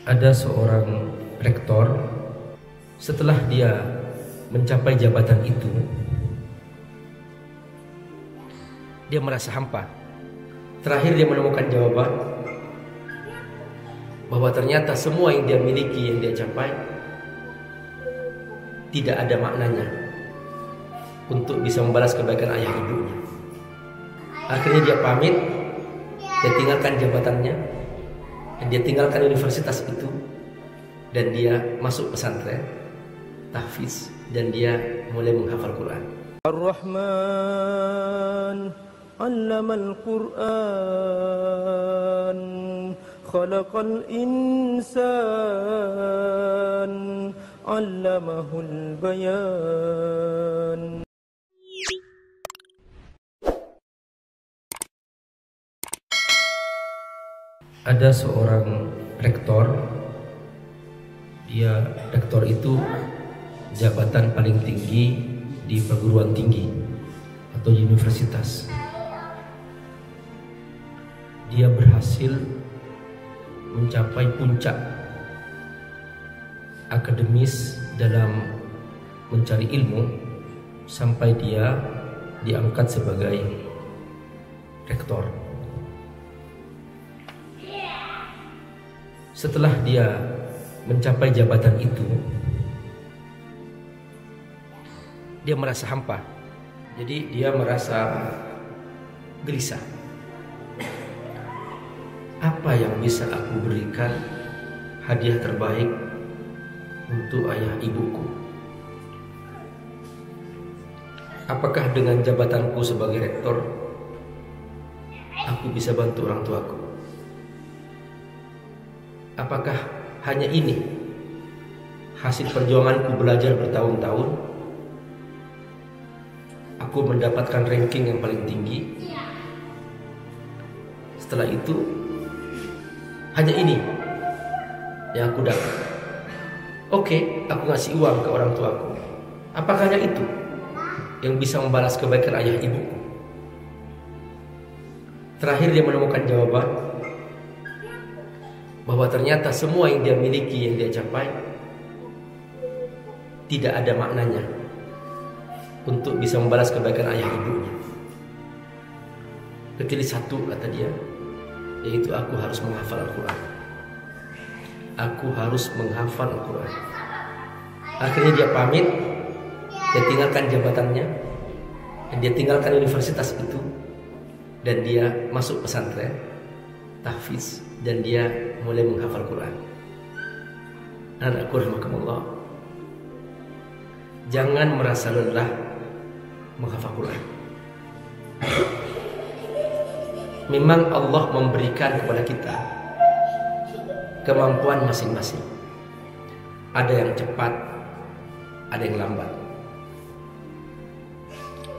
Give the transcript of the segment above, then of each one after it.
Ada seorang rektor, setelah dia mencapai jabatan itu, dia merasa hampa. Terakhir dia menemukan jawaban bahwa ternyata semua yang dia miliki, yang dia capai, tidak ada maknanya untuk bisa membalas kebaikan ayah ibunya. Akhirnya dia pamit, dia tinggalkan jabatannya, dan dia tinggalkan universitas itu, dan dia masuk pesantren, tahfiz, dan dia mulai menghafal Quran. Ar-Rahman 'allamal Qur'an, khalaqal insan, 'allamahul bayan. Ada seorang rektor, rektor itu jabatan paling tinggi di perguruan tinggi atau di universitas. Dia berhasil mencapai puncak akademis dalam mencari ilmu sampai dia diangkat sebagai rektor. Setelah dia mencapai jabatan itu, dia merasa hampa. Jadi dia merasa gelisah. Apa yang bisa aku berikan hadiah terbaik untuk ayah ibuku? Apakah dengan jabatanku sebagai rektor aku bisa bantu orang tuaku? Apakah hanya ini hasil perjuanganku belajar bertahun-tahun? Aku mendapatkan ranking yang paling tinggi. Setelah itu hanya ini yang aku dapat. Oke, aku ngasih uang ke orang tuaku. Apakah hanya itu yang bisa membalas kebaikan ayah ibuku? Terakhir dia menemukan jawaban bahwa ternyata semua yang dia miliki, yang dia capai, tidak ada maknanya untuk bisa membalas kebaikan ayah ibunya. Kecuali satu, kata dia, yaitu aku harus menghafal Al-Quran. Aku harus menghafal Al-Quran. Akhirnya dia pamit, dia tinggalkan jabatannya, dan dia tinggalkan universitas itu, dan dia masuk pesantren, tahfiz, dan dia mulai menghafal Quran. Anakku rahimakumullah, jangan merasa lelah menghafal Quran. Memang Allah memberikan kepada kita kemampuan masing-masing. Ada yang cepat, ada yang lambat.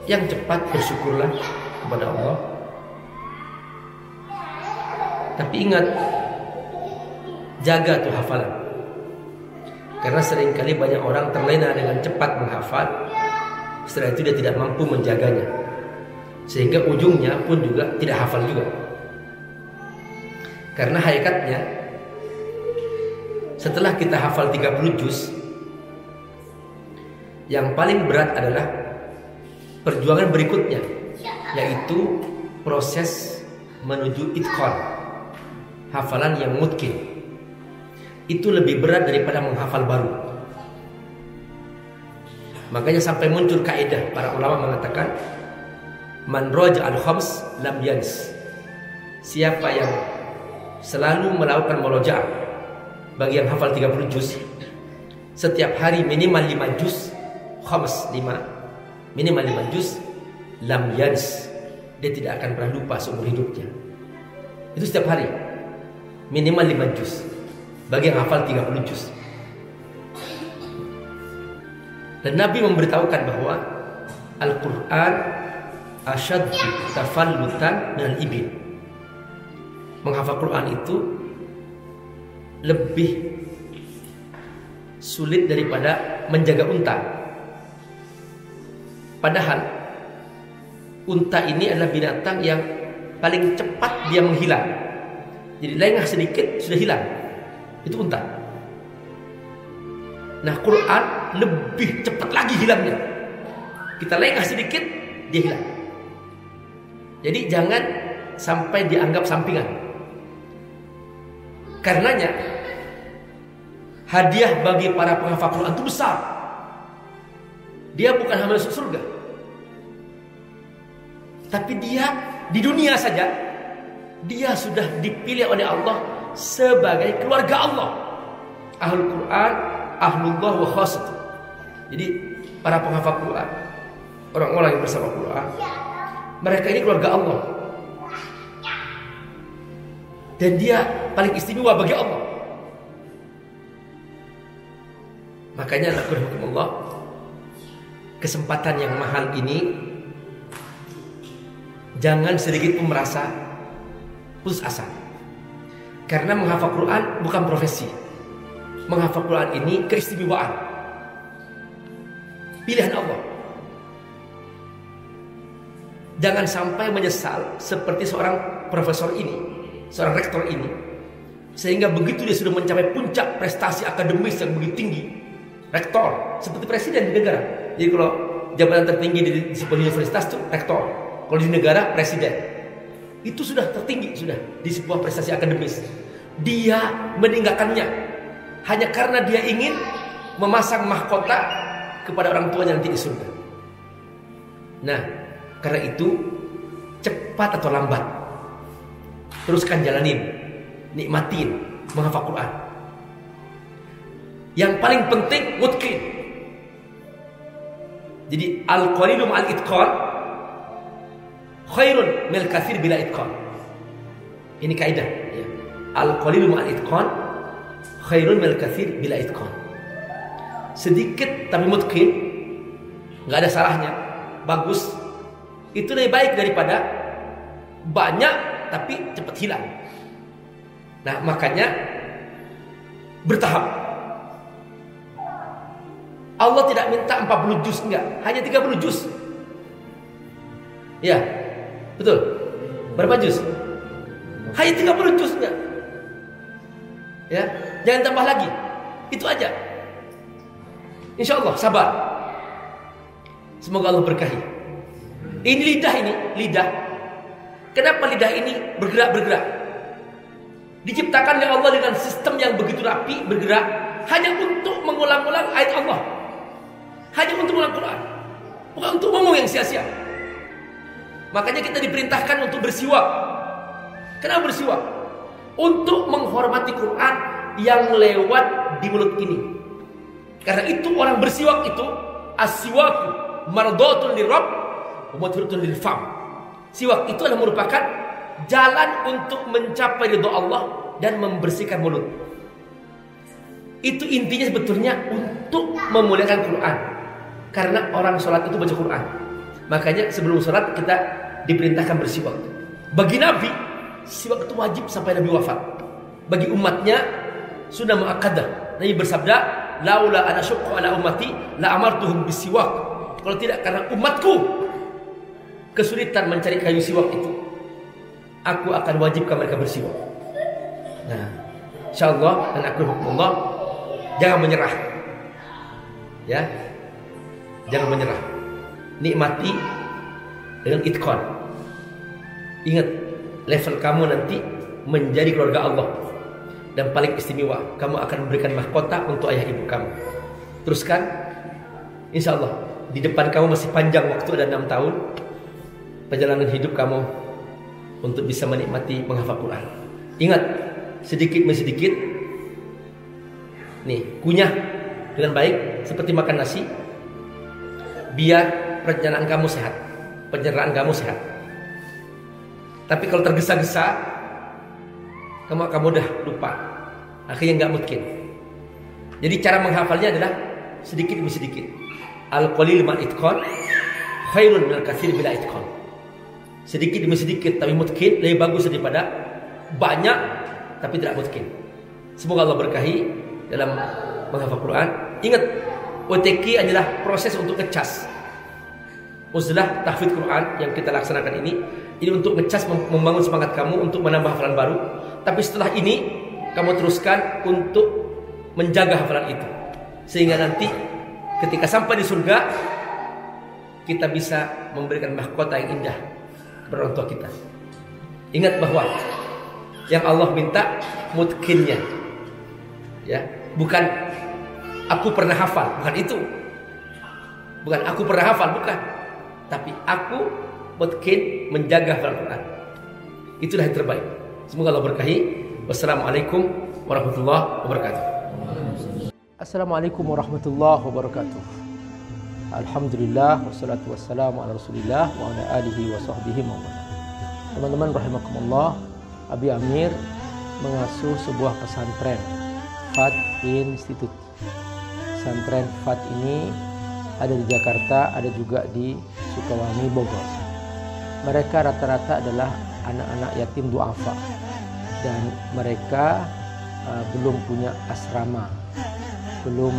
Yang cepat bersyukurlah kepada Allah. Tapi ingat, jaga tuh hafalan. Karena seringkali banyak orang terlena dengan cepat menghafal, setelah itu dia tidak mampu menjaganya, sehingga ujungnya pun juga tidak hafal juga. Karena hakikatnya, setelah kita hafal 30 juz, yang paling berat adalah perjuangan berikutnya, yaitu proses menuju itqan, hafalan yang mutqin. Itu lebih berat daripada menghafal baru. Makanya sampai muncul kaidah, para ulama mengatakan, man raja al-khams lam yans. Siapa yang selalu melakukan murojaah, bagi yang hafal 30 juz, setiap hari minimal 5 juz, khams 5, minimal 5 juz, lam yans, dia tidak akan pernah lupa seumur hidupnya. Itu setiap hari minimal 5 juz bagi yang hafal 30 juz. Dan Nabi memberitahukan bahwa Al-Quran asyaddu tafallutan minal ibil. Menghafal Quran itu lebih sulit daripada menjaga unta. Padahal unta ini adalah binatang yang paling cepat dia menghilang. Jadi lengah sedikit sudah hilang. Itu unta. Nah, Quran lebih cepat lagi hilangnya. Kita lengah sedikit, dia hilang. Jadi jangan sampai dianggap sampingan. Karenanya hadiah bagi para penghafal Quran itu besar. Dia bukan hanya masuk surga, tapi dia di dunia saja dia sudah dipilih oleh Allah sebagai keluarga Allah. Ahlul Quran, ahlullah wa khasatuh. Jadi para penghafal Quran, orang-orang yang bersama Quran, mereka ini keluarga Allah. Dan dia paling istimewa bagi Allah. Makanya Allah, kesempatan yang mahal ini jangan sedikit pun merasa putus asa. Karena menghafal Quran bukan profesi. Menghafal Quran ini keistimewaan, pilihan Allah. Jangan sampai menyesal seperti seorang profesor ini, seorang rektor ini, sehingga begitu dia sudah mencapai puncak prestasi akademis yang begitu tinggi, rektor seperti presiden di negara. Jadi kalau jabatan tertinggi di sebuah universitas itu rektor, kalau di negara presiden. Itu sudah tertinggi, sudah di sebuah prestasi akademis. Dia meninggalkannya hanya karena dia ingin memasang mahkota kepada orang tuanya nanti di surga. Nah, karena itu cepat atau lambat teruskan jalanin, nikmatin menghafal Quran. Yang paling penting mutqin. Jadi al-qalilu ma'al itqan khairun minal katsir bila itqan. Ini kaidah ya. Al-qalilu ma'al itqan khairun minal katsir bila itqan. Sedikit tapi mutqin, enggak ada salahnya, bagus. Itu lebih baik daripada banyak tapi cepat hilang. Nah, makanya bertahap. Allah tidak minta 40 juz, enggak, hanya 30 juz. Ya, betul. Berapa juz? Hanya 30 juz, enggak. Ya, jangan tambah lagi. Itu aja. Insya Allah sabar. Semoga Allah berkahi. Ini lidah. Kenapa lidah ini bergerak? Diciptakan oleh Allah dengan sistem yang begitu rapi, bergerak hanya untuk mengulang-ulang ayat Allah. Hanya untuk mengulang Quran, bukan untuk ngomong yang sia-sia. Makanya kita diperintahkan untuk bersiwak. Kenapa bersiwak? Untuk menghormati Quran yang lewat di mulut ini. Karena itu orang bersiwak itu as-siwaku mardatun lirabb wa muthiratun lil fam. Siwak itu adalah merupakan jalan untuk mencapai ridha Allah dan membersihkan mulut. Itu intinya sebetulnya untuk memuliakan Quran. Karena orang sholat itu baca Quran. Makanya sebelum sholat kita diperintahkan bersiwak. Bagi Nabi, siwak itu wajib sampai Nabi wafat. Bagi umatnya sunnah muakkadah. Nabi bersabda, laula ana syuqqu ala ummati la amartuhum bisiwak. Kalau tidak karena umatku kesulitan mencari kayu siwak itu, aku akan wajibkan mereka bersiwak. Nah, insyaallah dan aku hukumullah, jangan menyerah. Ya. Jangan menyerah. Nikmati dengan itqan. Ingat, level kamu nanti menjadi keluarga Allah. Dan paling istimewa, kamu akan memberikan mahkota untuk ayah ibu kamu. Teruskan. Insya Allah, di depan kamu masih panjang waktu, ada 6 tahun. Perjalanan hidup kamu untuk bisa menikmati menghafal Quran. Ingat, sedikit demi sedikit. Nih, kunyah dengan baik seperti makan nasi. Biar pencernaan kamu sehat, pencernaan kamu sehat. Tapi kalau tergesa-gesa, kamu akan mudah lupa. Akhirnya nggak mungkin. Jadi cara menghafalnya adalah sedikit demi sedikit. Al-qalil ma'al itqan khairun minal katsir bila itqan. Sedikit demi sedikit tapi mungkin lebih bagus daripada banyak tapi tidak mungkin. Semoga Allah berkahi dalam menghafal Quran. Ingat, OTQ adalah proses untuk ngecas. Uzlah tahfidz Quran yang kita laksanakan ini untuk ngecas, membangun semangat kamu untuk menambah hafalan baru. Tapi setelah ini kamu teruskan untuk menjaga hafalan itu, sehingga nanti ketika sampai di surga kita bisa memberikan mahkota yang indah kepada orang tua kita. Ingat bahwa yang Allah minta mutqinnya, ya, bukan aku pernah hafal, bukan itu, bukan aku pernah hafal, bukan, tapi aku mutqin menjaga hafalan Quran. Itulah yang terbaik. Semoga Allah berkahi. Wassalamualaikum warahmatullahi wabarakatuh. Assalamualaikum warahmatullahi wabarakatuh. Alhamdulillah wassalatu wassalamu ala Rasulillah wa ala alihi wa sahbihi wa man. Teman-teman rahimakumullah, Abi Amir mengasuh sebuah pesantren FAT Institute. Pesantren FAT ini ada di Jakarta, ada juga di Sukawangi, Bogor. Mereka rata-rata adalah anak-anak yatim duafa dan mereka belum punya asrama, belum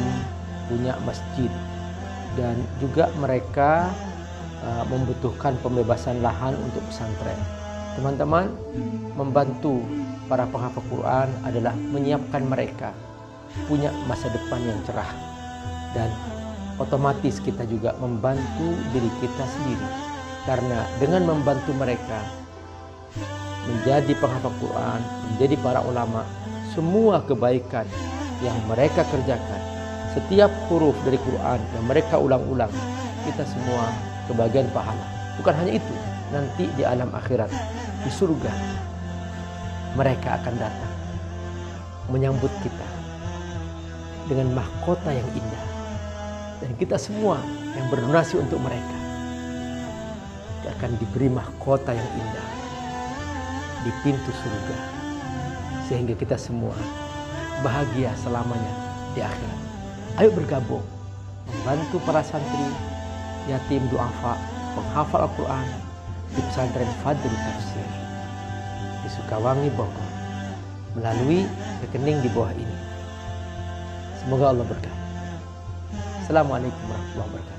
punya masjid, dan juga mereka membutuhkan pembebasan lahan untuk pesantren. Teman-teman, membantu para penghafal Quran adalah menyiapkan mereka punya masa depan yang cerah, dan otomatis kita juga membantu diri kita sendiri, karena dengan membantu mereka menjadi penghafal Quran, menjadi para ulama, semua kebaikan yang mereka kerjakan, setiap huruf dari Quran yang mereka ulang-ulang, kita semua kebagian pahala. Bukan hanya itu, nanti di alam akhirat, di surga, mereka akan datang menyambut kita dengan mahkota yang indah, dan kita semua yang berdonasi untuk mereka akan diberi mahkota yang indah di pintu surga, sehingga kita semua bahagia selamanya di akhirat. Ayo bergabung membantu para santri yatim duafa penghafal Al-Quran di pesantren Fadl Tafsir di Sukawangi, Bogor, melalui rekening di bawah ini. Semoga Allah berkahi. Assalamualaikum warahmatullahi wabarakatuh.